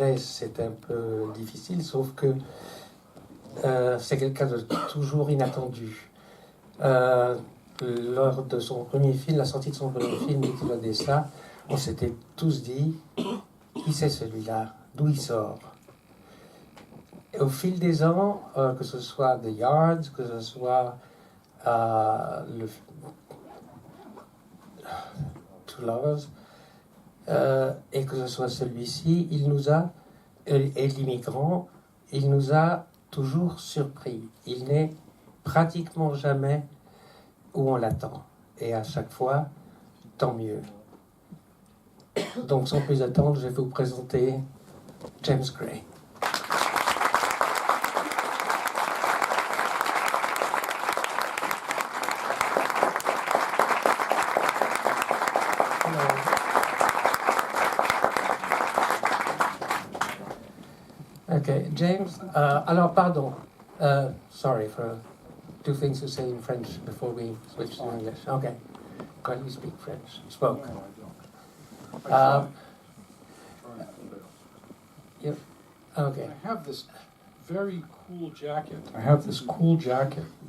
Grèce, c'est un peu difficile, sauf que c'est quelqu'un de toujours inattendu. Lors de son premier film, la sortie de son premier film, Ad Astra, on s'était tous dit, qui c'est celui-là? D'où il sort? Et au fil des ans, que ce soit The Yards, que ce soit Two Lovers, et que ce soit celui-ci, il nous a, et l'immigrant, il nous a toujours surpris. Il n'est pratiquement jamais où on l'attend. Et à chaque fois, tant mieux. Donc sans plus attendre, je vais vous présenter James Gray. Okay, James, alors pardon, sorry for two things to say in French before we switch to English. Okay, can you speak French? Spoke. Yep. Okay. I have this very cool jacket.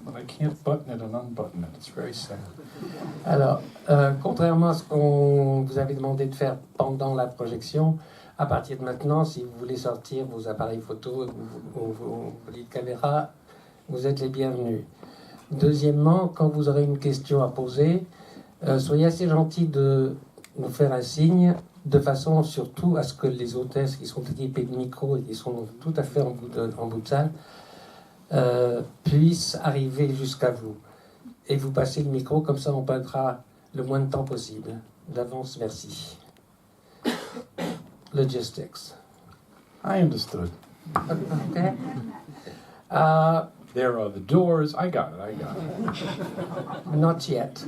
But I can't button it and unbutton it. It's very sad. Alors, contrairement à ce qu'on vous avait demandé de faire pendant la projection, à partir de maintenant, si vous voulez sortir vos appareils photo ou vos petites caméras, vous êtes les bienvenus. Deuxièmement, quand vous aurez une question à poser, soyez assez gentil de nous faire un signe, de façon surtout à ce que les hôtesses qui sont équipées de micros et qui sont tout à fait en bout de salle puissent arriver jusqu'à vous. Et vous passez le micro, comme ça on perdra le moins de temps possible. D'avance, merci. Logistics. I understood. Okay. There are the doors. I got it. Not yet.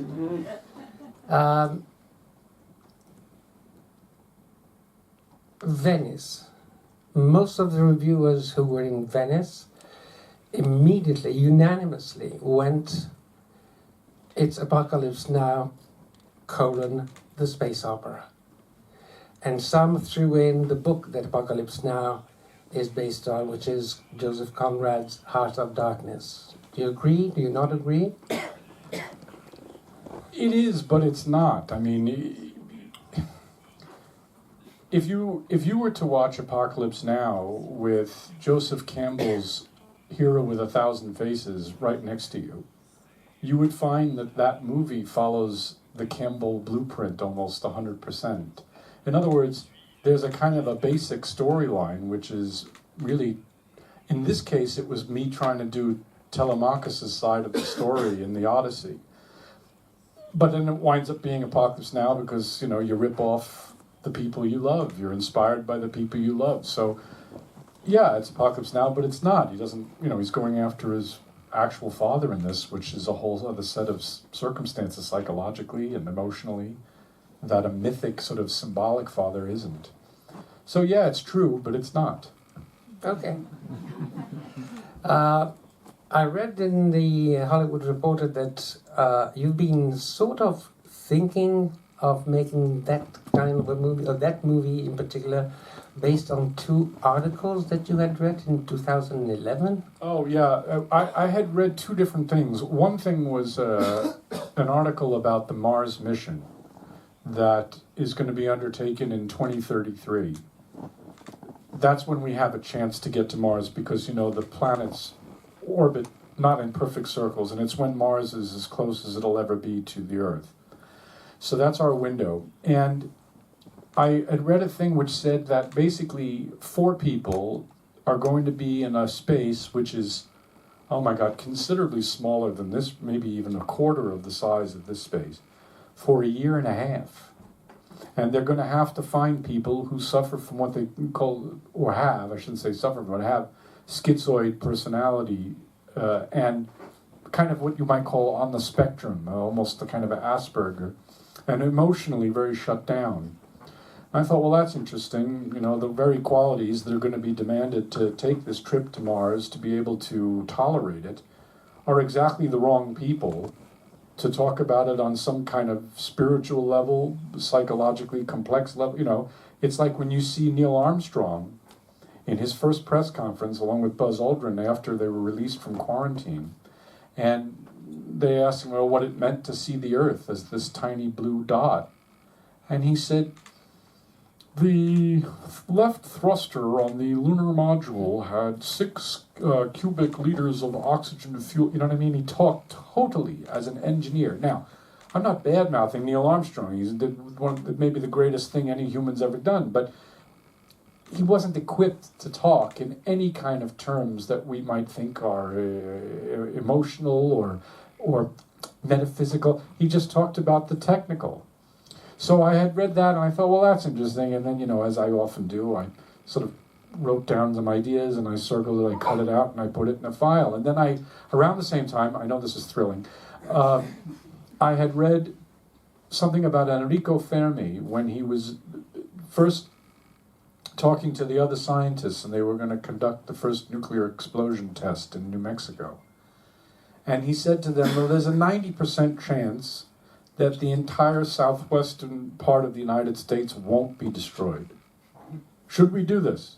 Venice. Most of the reviewers who were in Venice immediately, unanimously went, it's Apocalypse Now, the space opera. And some threw in the book that Apocalypse Now is based on, which is Joseph Conrad's Heart of Darkness. Do you agree? Do you not agree? It is, but it's not. I mean, if you were to watch Apocalypse Now with Joseph Campbell's Hero with a Thousand Faces right next to you, you would find that movie follows the Campbell blueprint almost 100%. In other words, there's a kind of a basic storyline, which is really, in this case, it was me trying to do Telemachus' side of the story in the Odyssey. But then it winds up being Apocalypse Now because, you rip off the people you love. You're inspired by the people you love. So, yeah, it's Apocalypse Now, but it's not. He doesn't, he's going after his actual father in this, which is a whole other set of circumstances psychologically and emotionally that a mythic sort of symbolic father isn't. So yeah, it's true, but it's not. Okay. I read in the Hollywood Reporter that you've been sort of thinking of making that kind of a movie, or that movie in particular, based on two articles that you had read in 2011? Oh, yeah. I had read two different things. One thing was an article about the Mars mission that is going to be undertaken in 2033. That's when we have a chance to get to Mars because, the planets orbit not in perfect circles, and it's when Mars is as close as it'll ever be to the Earth. So that's our window. And I had read a thing which said that basically 4 people are going to be in a space which is, oh my God, considerably smaller than this, maybe even a quarter of the size of this space, for a year and a half. And they're going to have to find people who suffer from what they call, or have, I shouldn't say suffer, but have schizoid personality and kind of what you might call on the spectrum, almost a kind of an Asperger, and emotionally very shut down. I thought, well, that's interesting. The very qualities that are going to be demanded to take this trip to Mars to be able to tolerate it are exactly the wrong people to talk about it on some kind of spiritual level, psychologically complex level. It's like when you see Neil Armstrong in his first press conference, along with Buzz Aldrin, after they were released from quarantine. And they asked him, well, what it meant to see the Earth as this tiny blue dot. And he said, the left thruster on the lunar module had 6 cubic liters of oxygen fuel. You know what I mean? He talked totally as an engineer. Now, I'm not bad-mouthing Neil Armstrong. He's maybe the greatest thing any human's ever done. But he wasn't equipped to talk in any kind of terms that we might think are emotional or metaphysical. He just talked about the technical. So I had read that, and I thought, well, that's interesting. And then, as I often do, I sort of wrote down some ideas, and I circled it, I cut it out, and I put it in a file. And then around the same time, I know this is thrilling, I had read something about Enrico Fermi when he was first talking to the other scientists, and they were going to conduct the first nuclear explosion test in New Mexico. And he said to them, well, there's a 90% chance that the entire southwestern part of the United States won't be destroyed. Should we do this?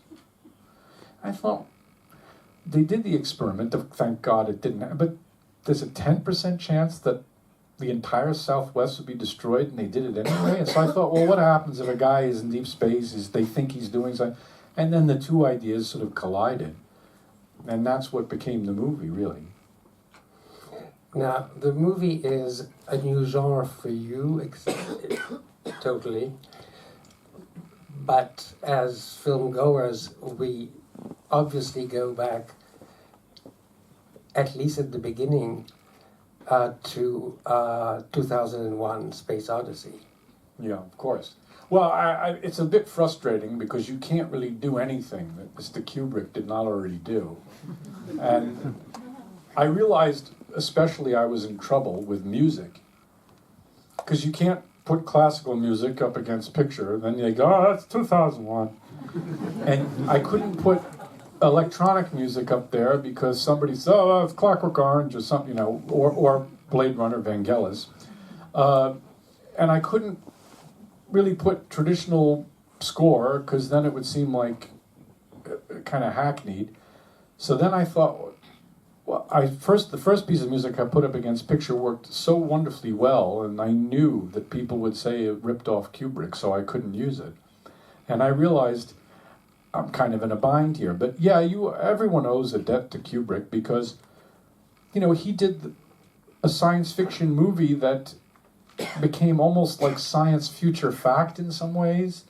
I thought, they did the experiment, thank God it didn't happen, but there's a 10% chance that the entire Southwest would be destroyed, and they did it anyway. And so I thought, well, what happens if a guy is in deep space, they think he's doing something, and then the two ideas sort of collided. And that's what became the movie, really. Now, the movie is a new genre for you, totally. But as film goers, we obviously go back, at least at the beginning, to 2001: Space Odyssey. Yeah, of course. Well, it's a bit frustrating because you can't really do anything that Mr. Kubrick did not already do. And I realized, especially, I was in trouble with music. Because you can't put classical music up against picture, and then they go, oh, that's 2001. And I couldn't put electronic music up there because somebody said, oh, it's Clockwork Orange or something, or Blade Runner, Vangelis. And I couldn't really put traditional score because then it would seem like kind of hackneyed. So then I thought, well, the first piece of music I put up against picture worked so wonderfully well, and I knew that people would say it ripped off Kubrick, so I couldn't use it. And I realized I'm kind of in a bind here. But yeah, everyone owes a debt to Kubrick because, he did a science fiction movie that became almost like science future fact in some ways.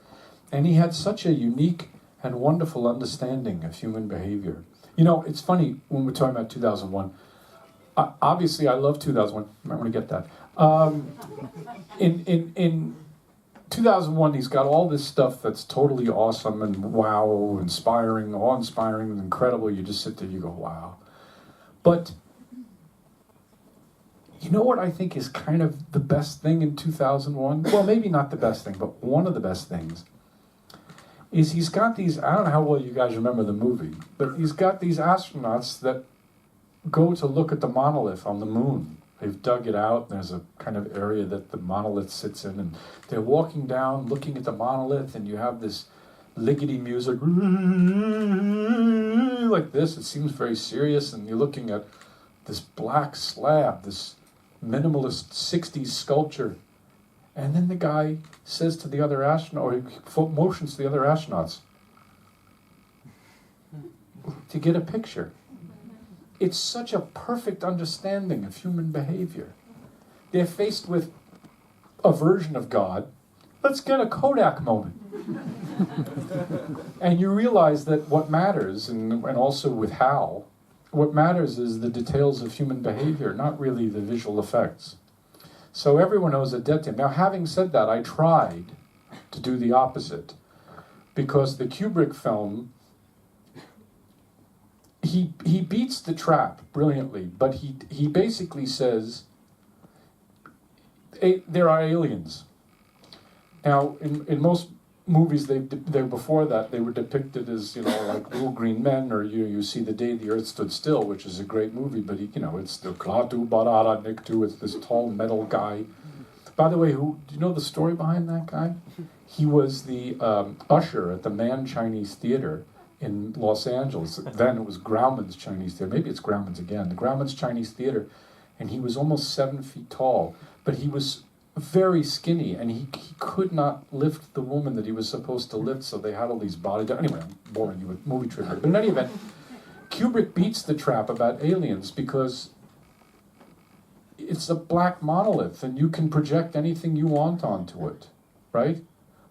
And he had such a unique and wonderful understanding of human behavior. It's funny when we're talking about 2001. Obviously, I love 2001. You might want to get that. In 2001, he's got all this stuff that's totally awesome and wow, inspiring, awe-inspiring, and incredible. You just sit there, you go, wow. But you know what I think is kind of the best thing in 2001? Well, maybe not the best thing, but one of the best things is he's got these, I don't know how well you guys remember the movie, but he's got these astronauts that go to look at the monolith on the moon. They've dug it out, and there's a kind of area that the monolith sits in, and they're walking down, looking at the monolith, and you have this liggity music, like this. It seems very serious, and you're looking at this black slab, this minimalist 60s sculpture. And then the guy says to the other astronaut, or he motions to the other astronauts to get a picture. It's such a perfect understanding of human behavior. They're faced with a version of God. Let's get a Kodak moment. And you realize that what matters, and also with Hal, what matters is the details of human behavior, not really the visual effects. So everyone owes a debt to him. Now, having said that, I tried to do the opposite. Because the Kubrick film, he beats the trap brilliantly, but he basically says, there are aliens. Now, in most movies, they before that, they were depicted as, like little green men, or you see The Day the Earth Stood Still, which is a great movie, but it's the Klaatu Barara Niktu, it's this tall metal guy. By the way, do you know the story behind that guy? He was the usher at the Man Chinese Theater in Los Angeles. Then it was Grauman's Chinese Theater. Maybe it's Grauman's again. The Grauman's Chinese Theater, and he was almost 7 feet tall, but he was very skinny, and he could not lift the woman that he was supposed to lift, so they had all these body... Anyway, I'm boring you with movie trivia. But in any event, Kubrick beats the trap about aliens because it's a black monolith, and you can project anything you want onto it, right?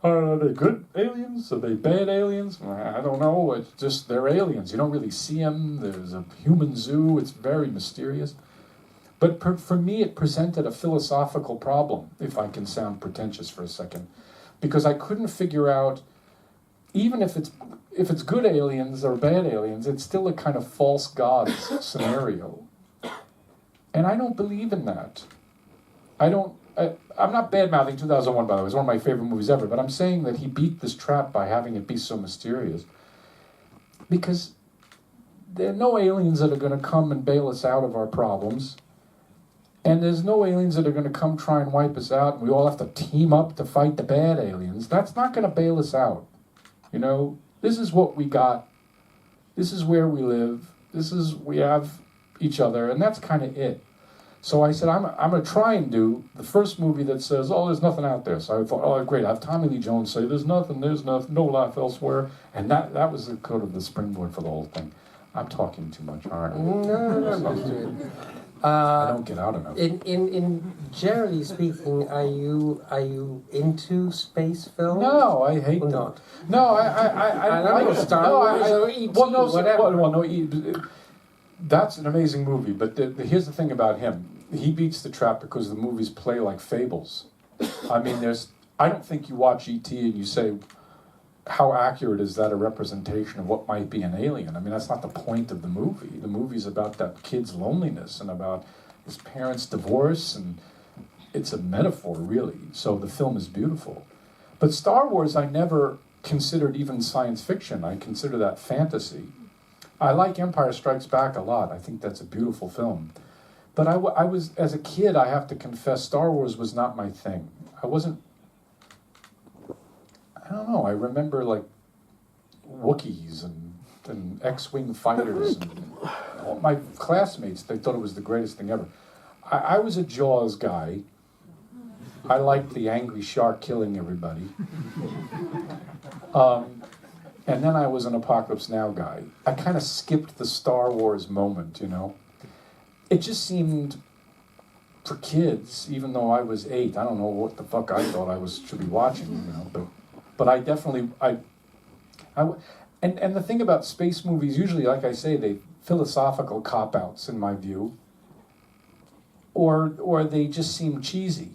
Are they good aliens? Are they bad aliens? I don't know. It's just they're aliens. You don't really see them. There's a human zoo. It's very mysterious. But for me, it presented a philosophical problem, if I can sound pretentious for a second, because I couldn't figure out, even if it's good aliens or bad aliens, it's still a kind of false gods scenario. And I don't believe in that. I'm not bad-mouthing 2001, by the way. It's one of my favorite movies ever. But I'm saying that he beat this trap by having it be so mysterious. Because there are no aliens that are going to come and bail us out of our problems. And there's no aliens that are going to come try and wipe us out. And we all have to team up to fight the bad aliens. That's not going to bail us out. You know, this is what we got. This is where we live. We have each other. And that's kind of it. So I said, I'm going to try and do the first movie that says, oh, there's nothing out there. So I thought, oh, great, I have Tommy Lee Jones say, there's nothing, no life elsewhere. And that was the kind of the springboard for the whole thing. I'm talking too much, aren't I? No. I don't get out enough. In generally speaking, are you into space films? No, I hate them. Not. No, I don't know, Star Wars or E.T., whatever. That's an amazing movie, but here's the thing about him. He beats the trap because the movies play like fables. I mean, I don't think you watch E.T. and you say, how accurate is that a representation of what might be an alien? I mean, that's not the point of the movie. The movie's about that kid's loneliness and about his parents' divorce, and it's a metaphor, really. So the film is beautiful. But Star Wars, I never considered even science fiction. I consider that fantasy. I like Empire Strikes Back a lot. I think that's a beautiful film. But I was, as a kid, I have to confess, Star Wars was not my thing. I don't know, I remember like Wookiees and X-Wing fighters. And all my classmates, they thought it was the greatest thing ever. I was a Jaws guy. I liked the angry shark killing everybody. And then I was an Apocalypse Now guy. I kind of skipped the Star Wars moment, you know. It just seemed, for kids, even though I was 8, I don't know what the fuck I thought should be watching, you know. But I definitely, and the thing about space movies, usually, like I say, they philosophical cop-outs, in my view, or they just seem cheesy.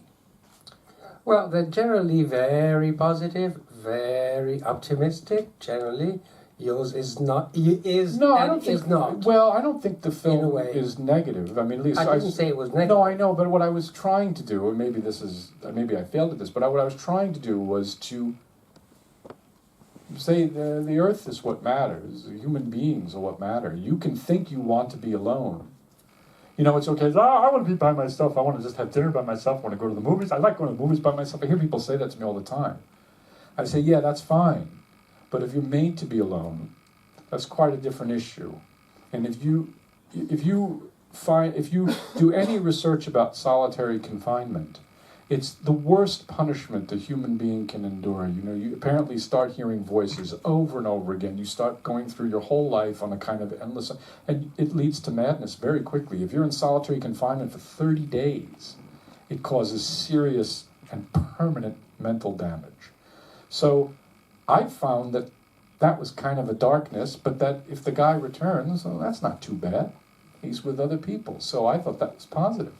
Well, they're generally very positive, very optimistic, generally. Yours is not. No, I don't think. Not. Well, I don't think the film is negative. I mean, at least I didn't say it was negative. No, I know, but what I was trying to do, and maybe I failed at this, but what I was trying to do was to say the Earth is what matters. Human beings are what matter. You can think you want to be alone. You know, it's okay. I want to be by myself. I want to just have dinner by myself. I want to go to the movies. I like going to the movies by myself. I hear people say that to me all the time. I say, yeah, that's fine. But if you're made to be alone, that's quite a different issue. And if you do any research about solitary confinement, it's the worst punishment a human being can endure. You know, you apparently start hearing voices over and over again. You start going through your whole life on a kind of endless, and it leads to madness very quickly. If you're in solitary confinement for 30 days, it causes serious and permanent mental damage. So I found that was kind of a darkness, but that if the guy returns, well, that's not too bad. He's with other people. So I thought that was positive.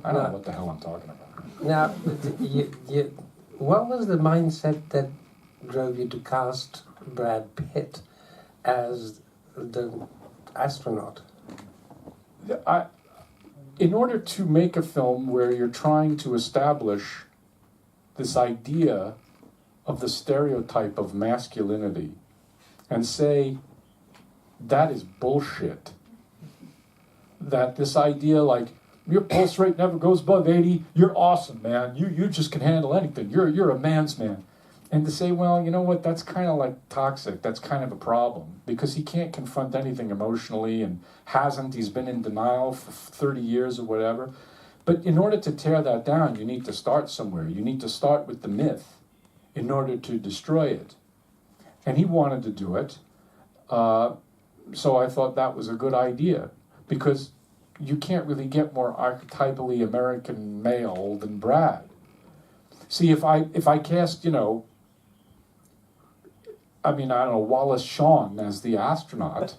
I don't know what the hell I'm talking about. Now, what was the mindset that drove you to cast Brad Pitt as the astronaut? In order to make a film where you're trying to establish this idea of the stereotype of masculinity and say, that is bullshit. That this idea, like, your pulse rate never goes above 80, you're awesome, man. You just can handle anything. You're a man's man. And to say, well, you know what, that's kind of like toxic, that's kind of a problem, because he can't confront anything emotionally and hasn't, he's been in denial for 30 years or whatever. But in order to tear that down, you need to start somewhere. You need to start with the myth in order to destroy it. And he wanted to do it, so I thought that was a good idea, because you can't really get more archetypally American male than Brad. See, if I cast, I don't know, Wallace Shawn as the astronaut,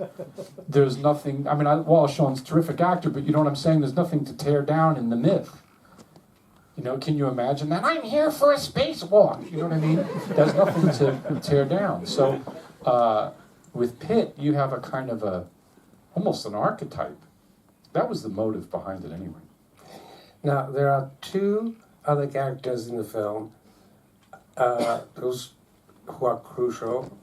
there's nothing, Wallace Shawn's a terrific actor, but you know what I'm saying? There's nothing to tear down in the myth. Can you imagine that? I'm here for a spacewalk. You know what I mean? There's nothing to tear down. So with Pitt, you have a kind of almost an archetype. That was the motive behind it anyway. Now, there are two other characters in the film, those who are crucial,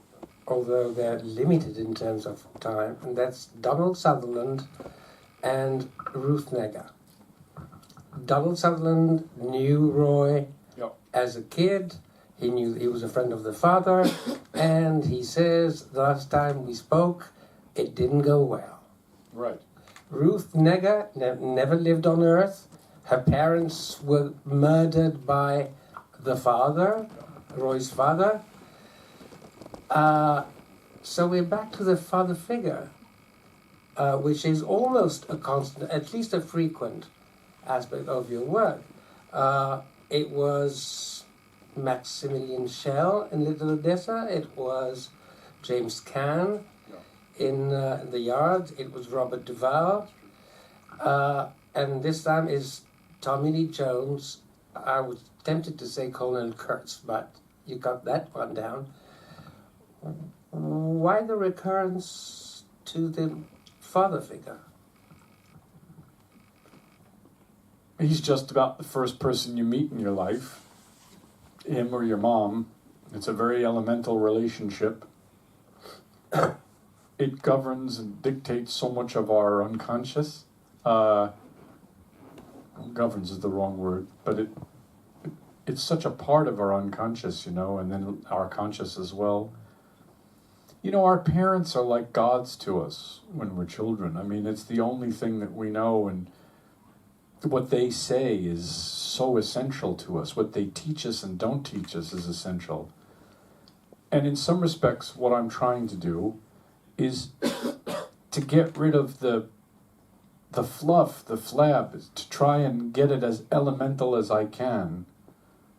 although they're limited in terms of time, and that's Donald Sutherland and Ruth Negga. Donald Sutherland knew Roy as a kid. He knew he was a friend of the father, and he says the last time we spoke, it didn't go well. Right. Ruth Negga never lived on Earth. Her parents were murdered by the father, Roy's father. So we're back to the father figure, which is almost a constant, at least a frequent aspect of your work. It was Maximilian Schell in Little Odessa. It was James Caan in The Yard. It was Robert Duvall. And this time is Tommy Lee Jones. I was tempted to say Colonel Kurtz, but you got that one down. Why the recurrence to the father figure? He's just about the first person you meet in your life, him or your mom. It's a very elemental relationship. It governs and dictates so much of our unconscious. Governs is the wrong word, but it's such a part of our unconscious, and then our conscious as well. Our parents are like gods to us when we're children. It's the only thing that we know, and what they say is so essential to us. What they teach us and don't teach us is essential. And in some respects, what I'm trying to do is to get rid of the fluff, the flab, to try and get it as elemental as I can.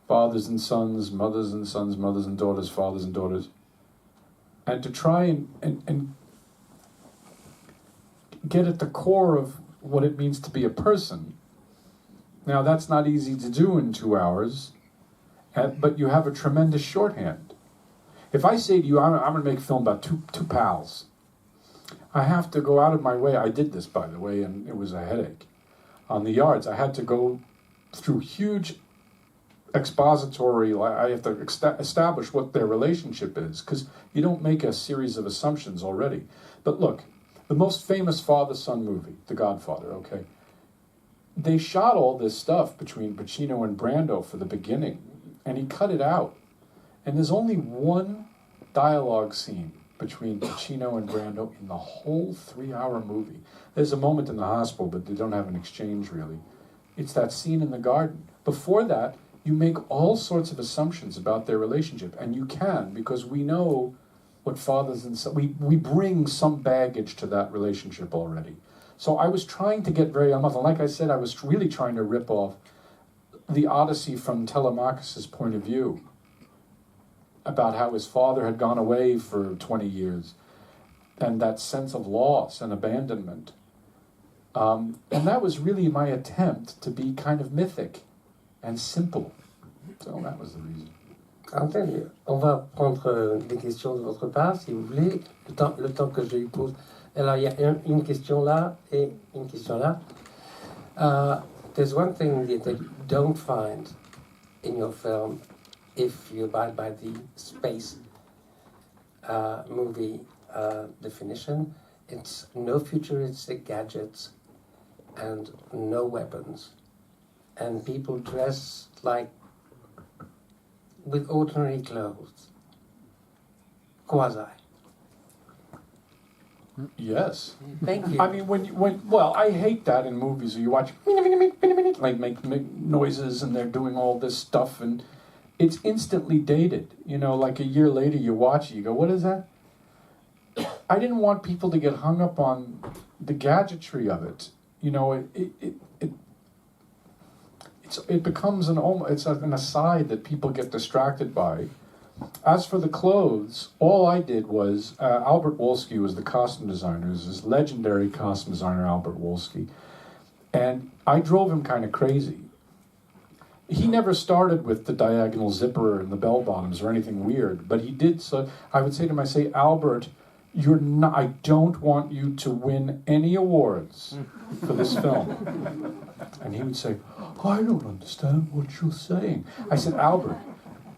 Fathers and sons, mothers and sons, mothers and daughters, fathers and daughters. And to try and get at the core of what it means to be a person. Now, that's not easy to do in 2 hours, but you have a tremendous shorthand. If I say to you, I'm going to make a film about two pals, I have to go out of my way. I did this, by the way, and it was a headache. On The Yards, I had to go through huge expository, I have to establish what their relationship is, because you don't make a series of assumptions already. But look, the most famous father-son movie, The Godfather, okay? They shot all this stuff between Pacino and Brando for the beginning, and he cut it out. And there's only one dialogue scene between Pacino and Brando in the whole 3-hour movie. There's a moment in the hospital, but they don't have an exchange, really. It's that scene in the garden. Before that, you make all sorts of assumptions about their relationship, and you can, because we know what fathers and sons, we bring some baggage to that relationship already. So I was trying to get very elemental. Like I said, I was really trying to rip off the Odyssey from Telemachus' point of view, about how his father had gone away for 20 years, and that sense of loss and abandonment. And that was really my attempt to be kind of mythic and simple. So that was the reason. Entendu. On va prendre des questions de votre part, si vous voulez, le temps que je lui pose. Alors, il y a une question là et une question là. There's one thing that you don't find in your film if you abide by the space movie definition. It's no futuristic gadgets and no weapons. And people dress like with ordinary clothes. Quasi. Yes. Thank you. I mean, well, I hate that in movies where you watch, like make noises and they're doing all this stuff and it's instantly dated. You know, like a year later you watch it, you go, what is that? I didn't want people to get hung up on the gadgetry of it. You know, it becomes an aside that people get distracted by. As for the clothes, all I did was, Albert Wolski was the costume designer, was this legendary costume designer, Albert Wolski. And I drove him kind of crazy. He never started with the diagonal zipper and the bell bottoms or anything weird, but he did. So I would say to him, Albert, I don't want you to win any awards for this film. And he would say, I don't understand what you're saying. I said, Albert,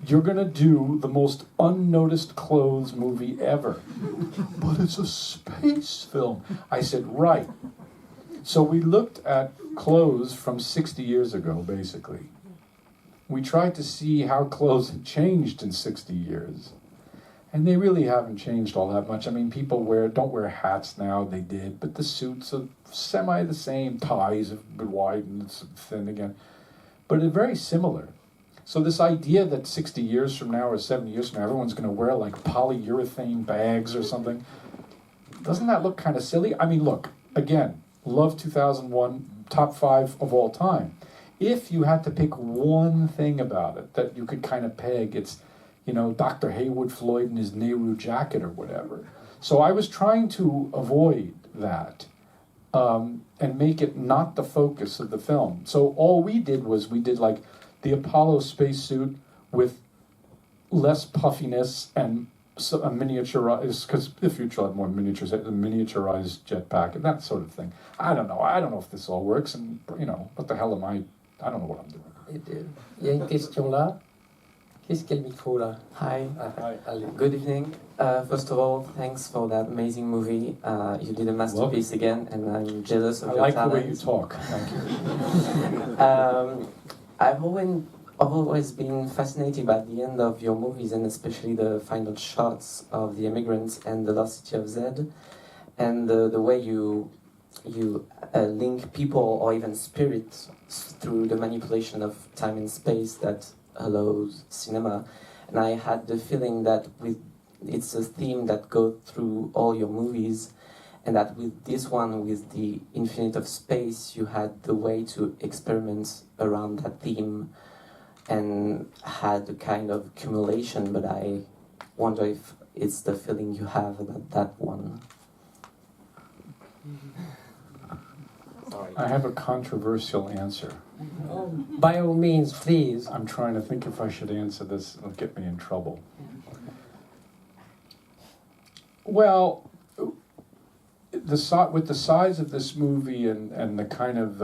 you're going to do the most unnoticed clothes movie ever. But it's a space film. I said, right. So we looked at clothes from 60 years ago, basically. We tried to see how clothes had changed in 60 years. And they really haven't changed all that much. I mean, people don't wear hats now, they did, but the suits are semi the same. Ties have been widened, it's thin again. But they're very similar. So this idea that 60 years from now or 70 years from now, everyone's going to wear like polyurethane bags or something, doesn't that look kind of silly? I mean, look, again, love 2001, top 5 of all time. If you had to pick one thing about it that you could kind of peg, it's, you know, Dr. Haywood Floyd in his Nehru jacket or whatever. So I was trying to avoid that and make it not the focus of the film. So all we did was like the Apollo spacesuit with less puffiness and a miniaturized, because the future had more miniaturized jetpack and that sort of thing. I don't know if this all works, and, you know, what the hell am I don't know what I'm doing. Il y a une question là. Qu'est-ce qu'il y a le micro là? Hi. Hi. Allez. Good evening. First of all, thanks for that amazing movie. You did a masterpiece again, and I'm jealous of I your like talent. the way you talk. Thank you. I've always been fascinated by the end of your movies, and especially the final shots of the immigrants and the lost city of Zed, and the way you link people or even spirits through the manipulation of time and space that allows cinema. And I had the feeling that it's a theme that goes through all your movies, and that with this one, with the infinite of space, you had the way to experiment around that theme and had a kind of accumulation, but I wonder if it's the feeling you have about that one. I have a controversial answer. By all means, please. I'm trying to think if I should answer this. It'll get me in trouble. Well, with the size of this movie and the kind of...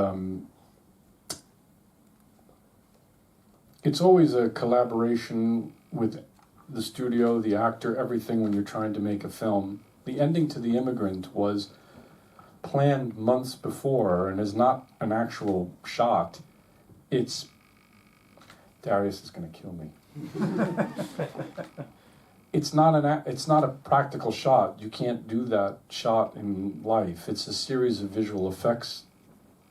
it's always a collaboration with the studio, the actor, everything when you're trying to make a film. The ending to The Immigrant was planned months before and is not an actual shot. It's... Darius is going to kill me. It's not a practical shot. You can't do that shot in life. It's a series of visual effects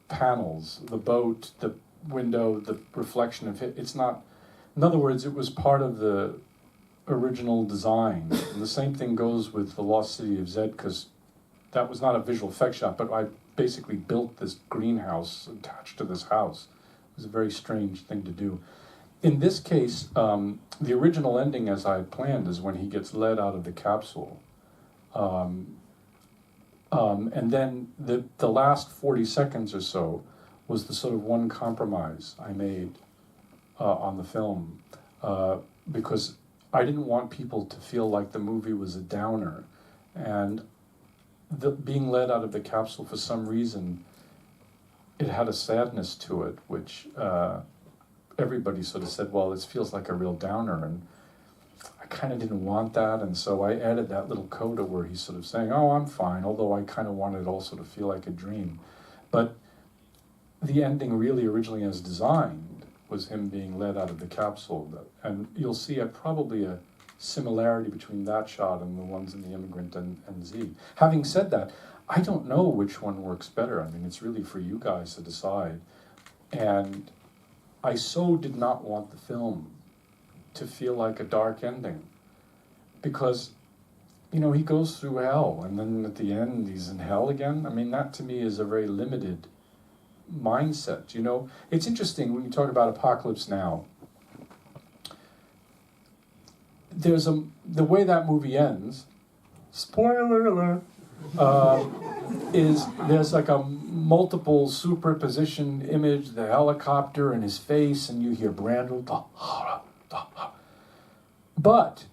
panels, the boat, the window, the reflection of it. It's not... In other words, it was part of the original design. And the same thing goes with the Lost City of Zed, because that was not a visual effect shot, but I basically built this greenhouse attached to this house. It was a very strange thing to do. In this case, the original ending, as I had planned, is when he gets led out of the capsule. And then the last 40 seconds or so was the sort of one compromise I made on the film, because I didn't want people to feel like the movie was a downer. And being led out of the capsule, for some reason, it had a sadness to it, which everybody sort of said, well, this feels like a real downer, and I kind of didn't want that, and so I added that little coda where he's sort of saying, oh, I'm fine, although I kind of wanted it also to feel like a dream. But the ending really originally as designed was him being led out of the capsule. And you'll see probably a similarity between that shot and the ones in The Immigrant and Z. Having said that, I don't know which one works better. I mean, it's really for you guys to decide. And I so did not want the film to feel like a dark ending. Because, you know, he goes through hell, and then at the end he's in hell again. I mean, that to me is a very limited mindset, you know. It's interesting when you talk about Apocalypse Now. The way that movie ends, spoiler alert, is there's like a multiple superposition image, the helicopter and his face, and you hear Brandel, but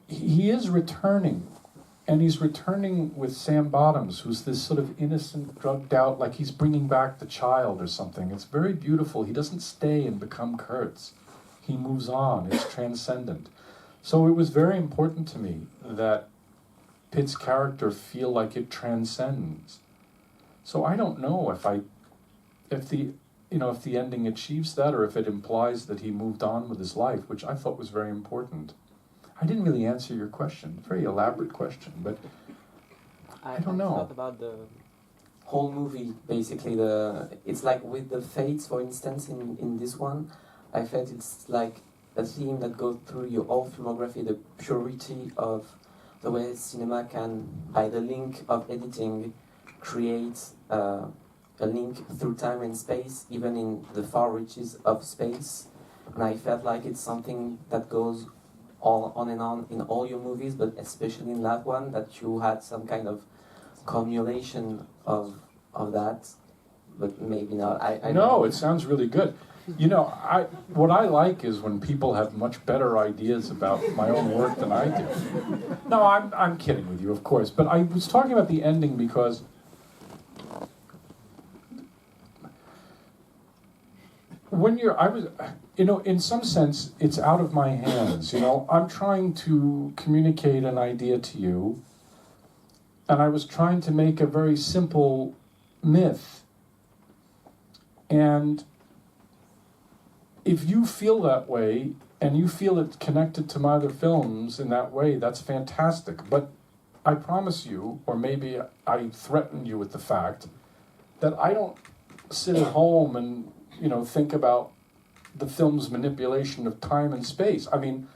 he is returning, and he's returning with Sam Bottoms, who's this sort of innocent, drugged out, like he's bringing back the child or something. It's very beautiful. He doesn't stay and become Kurtz. He moves on. It's transcendent. So it was very important to me that Pitt's character feel like it transcends. So I don't know if the ending achieves that, or if it implies that he moved on with his life, which I thought was very important. I didn't really answer your question. Very elaborate question, but I don't know. I thought about the whole movie, basically. It's like with the fates, for instance, in this one, I felt it's like a theme that goes through your whole filmography, the purity of the way cinema can, by the link of editing, create a link through time and space, even in the far reaches of space. And I felt like it's something that goes all on and on in all your movies, but especially in that one, that you had some kind of cumulation of that, but maybe not. I No, it sounds really good. You know, what I like is when people have much better ideas about my own work than I do. No, I'm kidding with you, of course, but I was talking about the ending because in some sense, it's out of my hands, you know. I'm trying to communicate an idea to you, and I was trying to make a very simple myth. And if you feel that way, and you feel it connected to my other films in that way, that's fantastic. But I promise you, or maybe I threaten you with the fact, that I don't sit at home and, you know, think about the film's manipulation of time and space. I mean,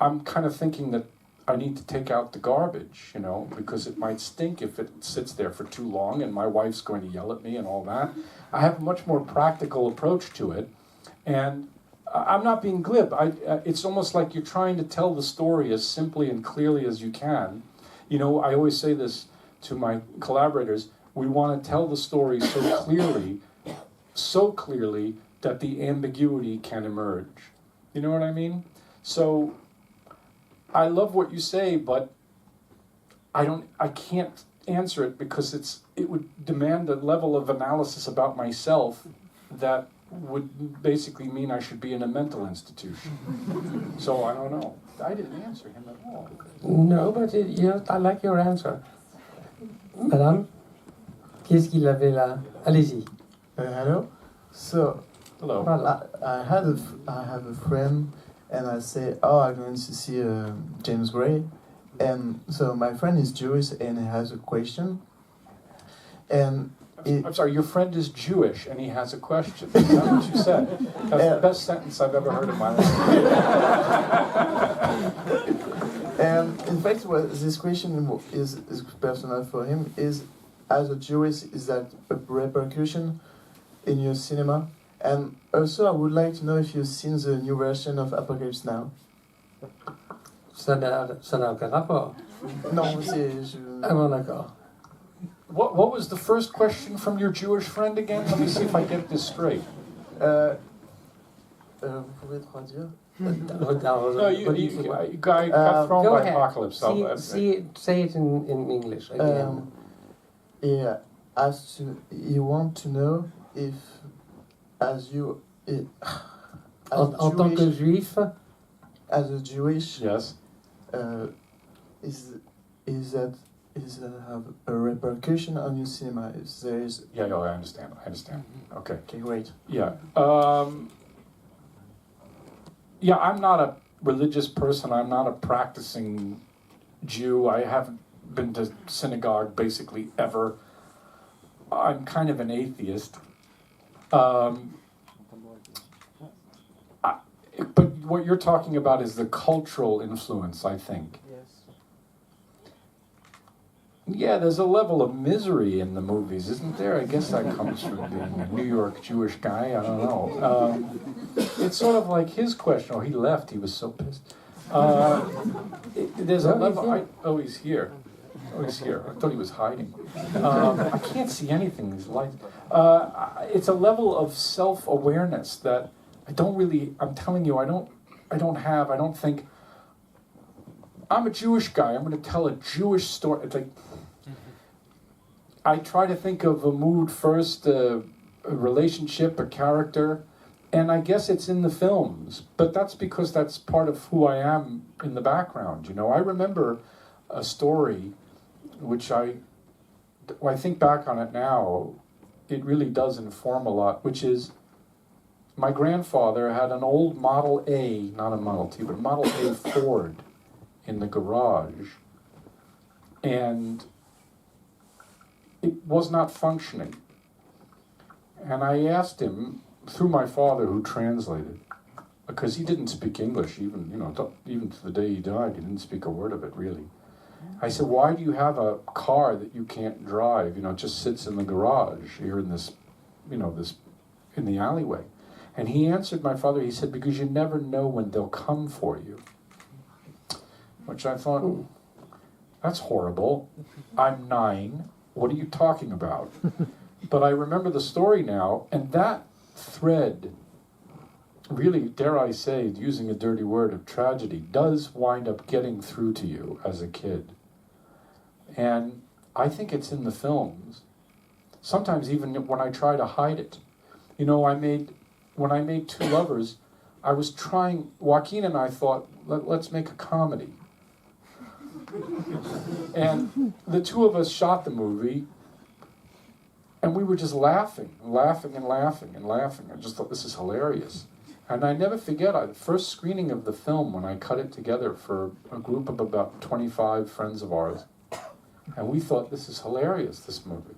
I'm kind of thinking that I need to take out the garbage, you know, because it might stink if it sits there for too long and my wife's going to yell at me and all that. I have a much more practical approach to it, and I'm not being glib. It's almost like you're trying to tell the story as simply and clearly as you can. You know, I always say this to my collaborators, we want to tell the story so clearly that the ambiguity can emerge. You know what I mean? So I love what you say, but I can't answer it because it would demand a level of analysis about myself that would basically mean I should be in a mental institution. So I don't know. I didn't answer him at all. No, but I like your answer. Madame, qu'est-ce qu'il avait là? Allez-y. Hello. So, Hello. Voilà. I have a friend, and I say, "Oh, I'm going to see James Gray," and so my friend is Jewish and he has a question, and I'm sorry, your friend is Jewish and he has a question. Is that what you said? That's the best sentence I've ever heard in my life. And in fact, this question is personal for him. Is as a Jewish, is that a repercussion in your cinema? And also, I would like to know if you've seen the new version of Apocalypse Now. Ça n'a aucun rapport. Non, c'est... Ah bon, d'accord. What was the first question from your Jewish friend again? Let me see if I get this straight. Vous pouvez traduire? No, you got thrown Go by ahead. apocalypse. Say it in English again. Yeah, he want to know if, as you, En tant que juif, as a Jewish, Yes. Is that have a repercussion on your cinema? If there is, Yeah, I understand. Okay. okay, great. Yeah. yeah, I'm not a religious person. I'm not a practicing Jew. I haven't been to synagogue basically ever. I'm kind of an atheist. But what you're talking about is the cultural influence, I think. Yeah, there's a level of misery in the movies, isn't there? I guess that comes from being a New York Jewish guy. I don't know. It's sort of like his question. Oh, he left. He was so pissed. There's a level. Oh, he's here. Oh, he's here. I thought he was hiding. I can't see anything. These lights. It's a level of self-awareness that I don't really. I'm telling you, I don't have. I don't think. I'm a Jewish guy. I'm going to tell a Jewish story. It's like. I try to think of a mood first, a relationship, a character, and I guess it's in the films. But that's because that's part of who I am in the background. You know, I remember a story, which I think back on it now, it really does inform a lot, which is my grandfather had an old Model A, not a Model T, but a Model A Ford in the garage, and it was not functioning. And I asked him, through my father who translated, because he didn't speak English, even to the day he died, he didn't speak a word of it, really. I said, why do you have a car that you can't drive? You know, it just sits in the garage here in this, in the alleyway. And he answered my father, he said, because you never know when they'll come for you. Which I thought, that's horrible. I'm 9. What are you talking about? But I remember the story now, and that thread, really, dare I say, using a dirty word, of tragedy, does wind up getting through to you as a kid. And I think it's in the films. Sometimes even when I try to hide it. You know, when I made Two Lovers, I was trying, Joaquin and I thought, let's make a comedy. And the two of us shot the movie, and we were just laughing. I just thought, this is hilarious. And I never forget, the first screening of the film, when I cut it together for a group of about 25 friends of ours, and we thought, this is hilarious, this movie.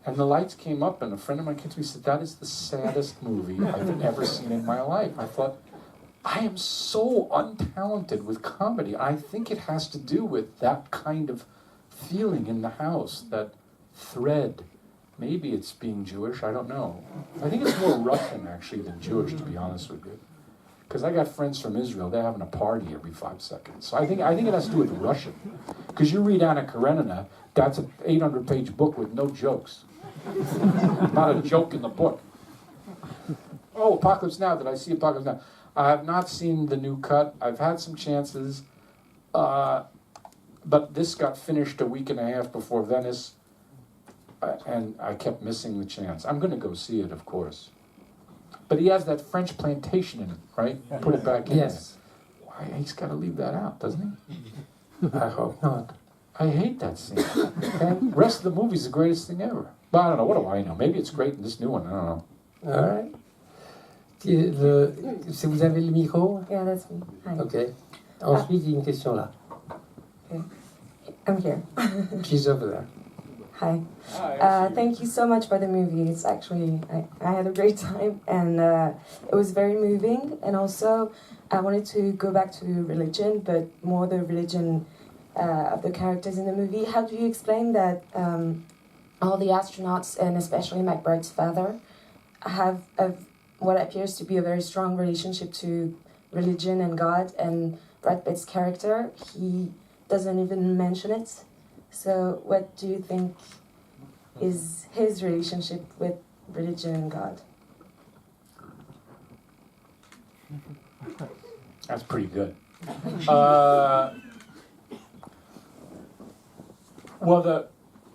And the lights came up, and a friend of mine came to me and said, that is the saddest movie I've ever seen in my life. I thought, I am so untalented with comedy. I think it has to do with that kind of feeling in the house, that thread. Maybe it's being Jewish, I don't know. I think it's more Russian, actually, than Jewish, to be honest with you. Because I got friends from Israel, they're having a party every 5 seconds. So I think it has to do with Russian. Because you read Anna Karenina, that's an 800-page book with no jokes. Not a joke in the book. Oh, Apocalypse Now, did I see Apocalypse Now? I have not seen the new cut. I've had some chances. But this got finished a week and a half before Venice. And I kept missing the chance. I'm going to go see it, of course. But he has that French plantation in it, right? Put it back in. Yes. Why, he's got to leave that out, doesn't he? I hope not. I hate that scene. Okay? The rest of the movie's the greatest thing ever. But I don't know. What do I know? Maybe it's great in this new one. I don't know. All right. Si vous avez le micro. Yeah, that's me. Hi. Ok. Ensuite, il y a une question là. Okay. I'm here. She's over there. Hi. Thank you so much for the movie. It's actually, I had a great time, and it was very moving. And also, I wanted to go back to religion, but more the religion of the characters in the movie. How do you explain that all the astronauts, and especially McBride's father, have what appears to be a very strong relationship to religion and God, and Brad Pitt's character, he doesn't even mention it. So what do you think is his relationship with religion and God? That's pretty good. Well,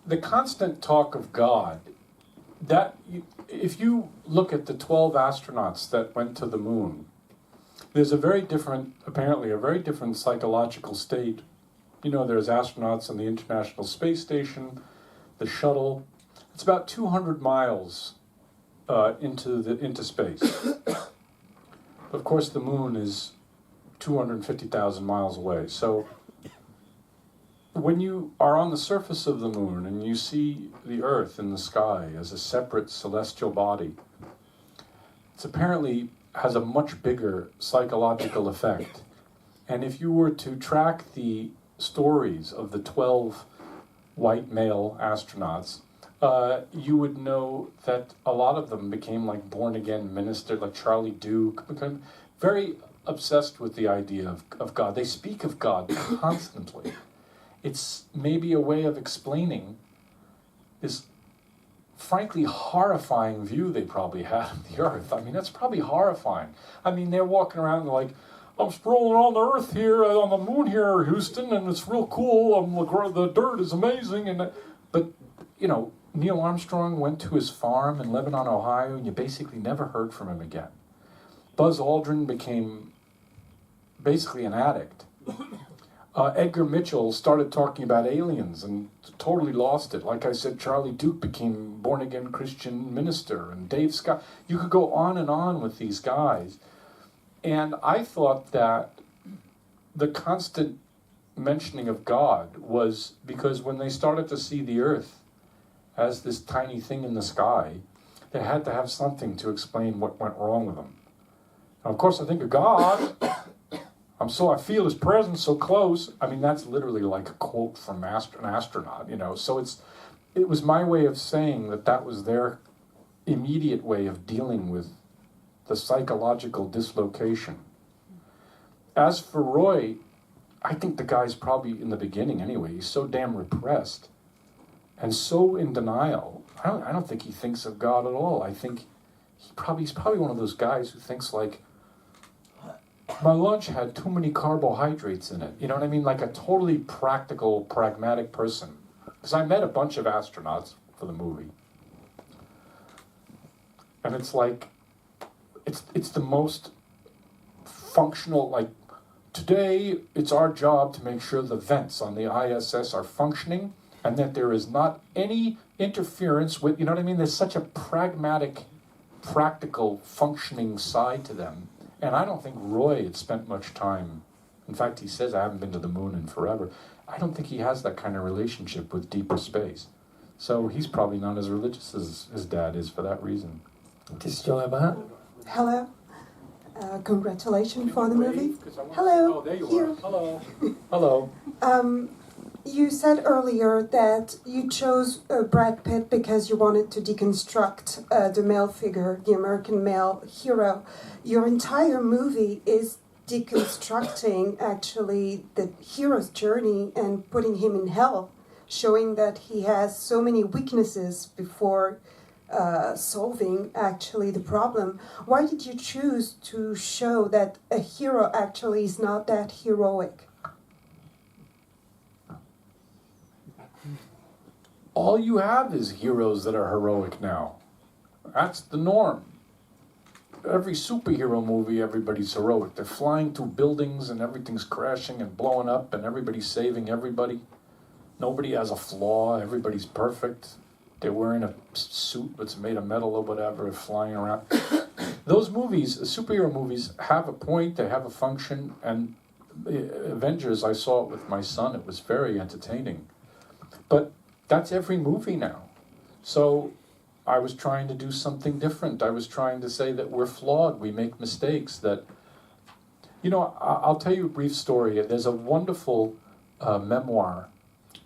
the constant talk of God, if you look at the 12 astronauts that went to the moon, there's apparently a very different psychological state. You know, there's astronauts on the International Space Station, the shuttle. It's about 200 miles into space. of course, the moon is 250,000 miles away. So when you are on the surface of the moon and you see the Earth in the sky as a separate celestial body, it apparently has a much bigger psychological effect. And if you were to track the stories of the 12 white male astronauts, you would know that a lot of them became like born-again ministers, like Charlie Duke, became very obsessed with the idea of God. They speak of God constantly. It's maybe a way of explaining this frankly horrifying view they probably had of the Earth. I mean, that's probably horrifying. I mean, they're walking around like, I'm strolling on the Earth here, on the moon here, Houston, and it's real cool. The dirt is amazing. But, you know, Neil Armstrong went to his farm in Lebanon, Ohio, and you basically never heard from him again. Buzz Aldrin became basically an addict. Edgar Mitchell started talking about aliens and totally lost it. Like I said, Charlie Duke became born-again Christian minister, and Dave Scott. You could go on and on with these guys. And I thought that the constant mentioning of God was because when they started to see the Earth as this tiny thing in the sky, they had to have something to explain what went wrong with them. And of course, I think of God. I feel his presence so close. I mean, that's literally like a quote from an astronaut, you know. So it was my way of saying that was their immediate way of dealing with the psychological dislocation. As for Roy, I think the guy's probably, in the beginning anyway, he's so damn repressed and so in denial. I don't think he thinks of God at all. I think he's probably one of those guys who thinks like, my lunch had too many carbohydrates in it. You know what I mean? Like a totally practical, pragmatic person. Because I met a bunch of astronauts for the movie. And it's like, it's the most functional, like, today it's our job to make sure the vents on the ISS are functioning and that there is not any interference with, you know what I mean? There's such a pragmatic, practical, functioning side to them. And I don't think Roy had spent much time. In fact, he says, I haven't been to the moon in forever. I don't think he has that kind of relationship with deeper space. So he's probably not as religious as his dad is for that reason. Question là-bas. Hello. Congratulations for the movie. Hello. Oh, there you Here. are. Hello. Hello. You said earlier that you chose Brad Pitt because you wanted to deconstruct the male figure, the American male hero. Your entire movie is deconstructing actually the hero's journey and putting him in hell, showing that he has so many weaknesses before solving actually the problem. Why did you choose to show that a hero actually is not that heroic? All you have is heroes that are heroic now. That's the norm. Every superhero movie, everybody's heroic. They're flying through buildings and everything's crashing and blowing up and everybody's saving everybody. Nobody has a flaw. Everybody's perfect. They're wearing a suit that's made of metal or whatever, flying around. Those movies, superhero movies, have a point, they have a function, and Avengers, I saw it with my son, it was very entertaining. But that's every movie now. So I was trying to do something different. I was trying to say that we're flawed, we make mistakes, that, you know, I'll tell you a brief story. There's a wonderful memoir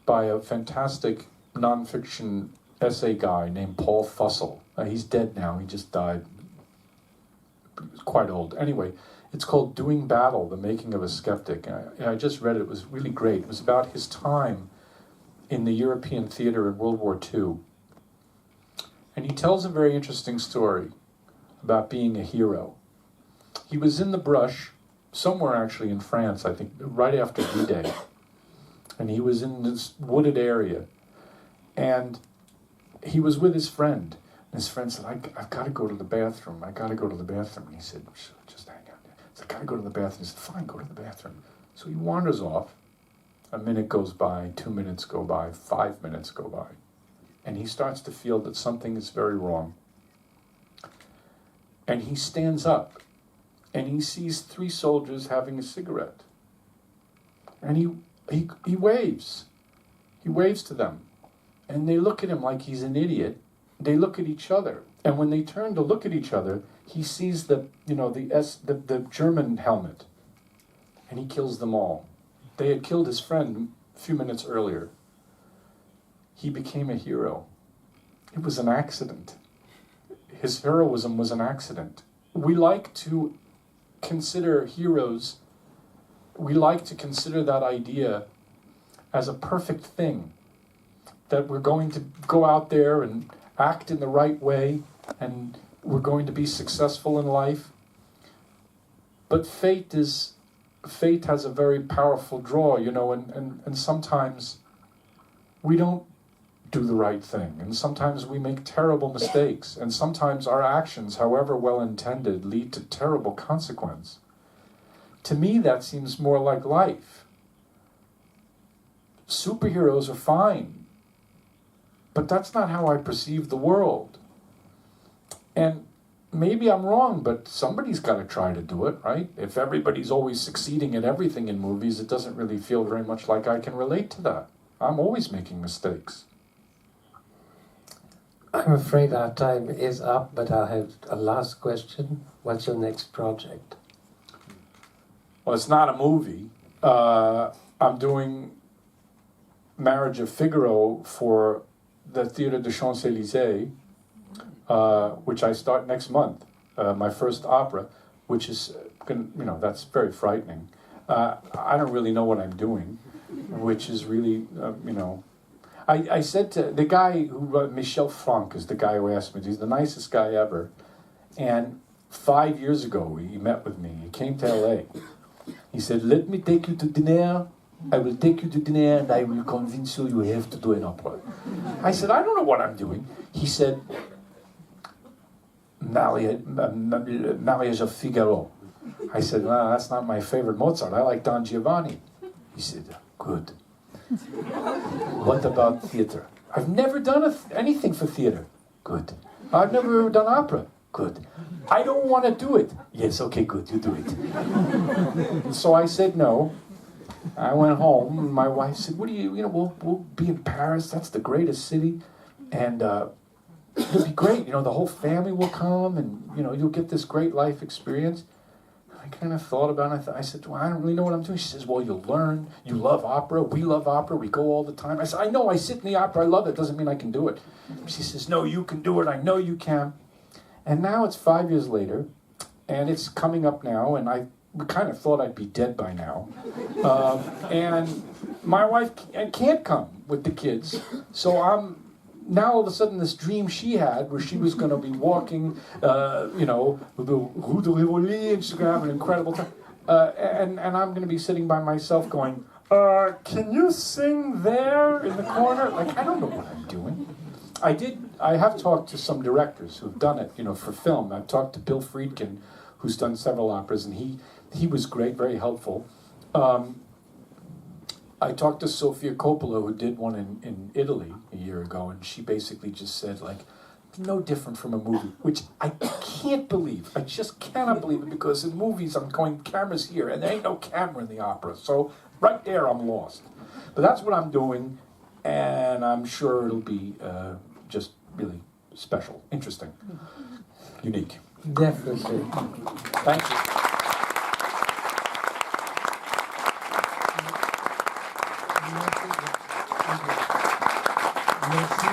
by a fantastic nonfiction essay guy named Paul Fussell. He's dead now, he just died. He was quite old. Anyway, it's called Doing Battle, The Making of a Skeptic. I just read it, it was really great. It was about his time in the European theater in World War II. And he tells a very interesting story about being a hero. He was in the brush, somewhere actually in France, I think, right after D-Day. And he was in this wooded area. And he was with his friend. And his friend said, I've got to go to the bathroom. I got to go to the bathroom. And he said, just hang out there. He said, I got to go to the bathroom. He said, fine, go to the bathroom. So he wanders off. A minute goes by, 2 minutes go by, 5 minutes go by. And he starts to feel that something is very wrong. And he stands up and he sees 3 soldiers having a cigarette. And he waves. He waves to them. And they look at him like he's an idiot. They look at each other. And when they turn to look at each other, he sees the German helmet. And he kills them all. They had killed his friend a few minutes earlier. He became a hero. It was an accident. His heroism was an accident. We like to consider heroes, we like to consider that idea as a perfect thing, that we're going to go out there and act in the right way, and we're going to be successful in life. But fate has a very powerful draw, and sometimes we don't do the right thing, and sometimes we make terrible mistakes, and sometimes our actions, however well intended, lead to terrible consequence. To me, that seems more like life. Superheroes are fine, but that's not how I perceive the world. And maybe I'm wrong, but somebody's got to try to do it, right? If everybody's always succeeding at everything in movies, it doesn't really feel very much like I can relate to that. I'm always making mistakes. I'm afraid our time is up, but I have a last question. What's your next project? Well, it's not a movie. I'm doing Marriage of Figaro for the Theatre des Champs-Élysées, which I start next month, my first opera, which is, that's very frightening. I don't really know what I'm doing, which is really, I said to the guy who wrote, Michel Franck is the guy who asked me, he's the nicest guy ever, and 5 years ago he met with me, he came to LA. He said, let me take you to dinner, I will take you to dinner and I will convince you you have to do an opera. I said, I don't know what I'm doing. He said, Marriage of Figaro. I said, well, that's not my favorite Mozart, I like Don Giovanni. He said, good. What about theater? I've never done anything for theater. Good. I've never done opera. Good. I don't want to do it. Yes, okay, good, you do it. So I said no. I went home, and my wife said, what do you, we'll be in Paris, that's the greatest city, and it'll be great, the whole family will come, and, you'll get this great life experience. I kind of thought about it. I said, well, I don't really know what I'm doing. She says, well, you'll learn. You love opera. We love opera. We go all the time. I said, I know. I sit in the opera. I love it. Doesn't mean I can do it. She says, no, you can do it. I know you can. And now it's 5 years later, and it's coming up now, and I kind of thought I'd be dead by now. And my wife can't come with the kids, so I'm now all of a sudden this dream she had where she was going to be walking, the Rue de Rivoli, and she's going to have an incredible time. And I'm going to be sitting by myself going, can you sing there in the corner? Like, I don't know what I'm doing. I have talked to some directors who've done it, for film. I've talked to Bill Friedkin, who's done several operas, and he was great, very helpful. I talked to Sofia Coppola, who did one in Italy a year ago, and she basically just said, no different from a movie, which I can't believe. I just cannot believe it, because in movies I'm going, camera's here, and there ain't no camera in the opera. So right there I'm lost. But that's what I'm doing, and I'm sure it'll be just really special, interesting, unique. Definitely. Thank you. Merci.